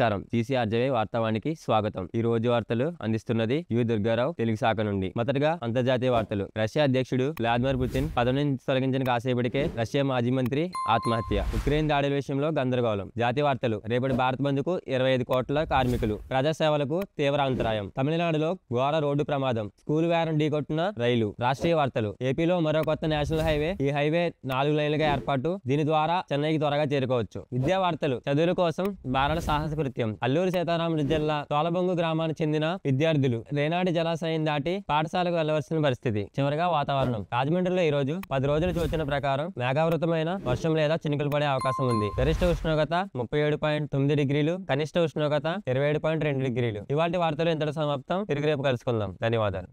నమస్కారం. TCRJ వార్తావానికి స్వాగతం. ఈ రోజు వార్తలు అందిస్తున్నది యు దుర్గారావు తెలుగు శాఖ నుండి. మొదటగా అంతర్జాతీయ వార్తలు. రష్యా అధ్యక్షుడు వ్లాదిమిర్ పుతిన్ పదవి నుంచి తొలగించిన కాసేపటికే రష్యా మాజీ మంత్రి ఆత్మహత్య. ఉక్రెయిన్ దాడుల విషయంలో గందరగోళం. జాతీయ వార్తలు. రేపటి భారత్ బంద్కు 25 కోట్ల కార్మికులు. ప్రజాసేవలకు తీవ్ర అంతరాయం. తమిళనాడులో ఘోర రోడ్డు ప్రమాదం. స్కూల్ వ్యాన్ ఢీకొట్టిన రైలు. రాష్ట్రీయ వార్తలు. ఏపీలో మరో కొత్త నేషనల్ హైవే. ఈ హైవే 4 లైన్లుగా ఏర్పాటు. దీని ద్వారా చెన్నైకి త్వరగా చేరుకోవచ్చు. విద్యా వార్తలు. చదువుల కోసం బాలల సాహస కృత్యం. అల్లూరు సీతారామరాజు జిల్లా తోలబొంగు గ్రామానికి చెందిన విద్యార్థులు రేనాటి జలాశయం దాటి పాఠశాలకు వెళ్లవలసిన పరిస్థితి. చివరిగా వాతావరణం. రాజమండ్రిలో ఈ రోజు 10 రోజుల సూచన ప్రకారం మేఘావృతమైన వర్షం లేదా చినుకులు పడే అవకాశం ఉంది. గరిష్ట ఉష్ణోగ్రత 37.9 డిగ్రీలు, కనిష్ట ఉష్ణోగ్రత 27.2 డిగ్రీలు. ఇవాళ వార్తలు ఇంతటి సమాప్తం. తిరిగి రేపు కలుసుకుందాం. ధన్యవాదాలు.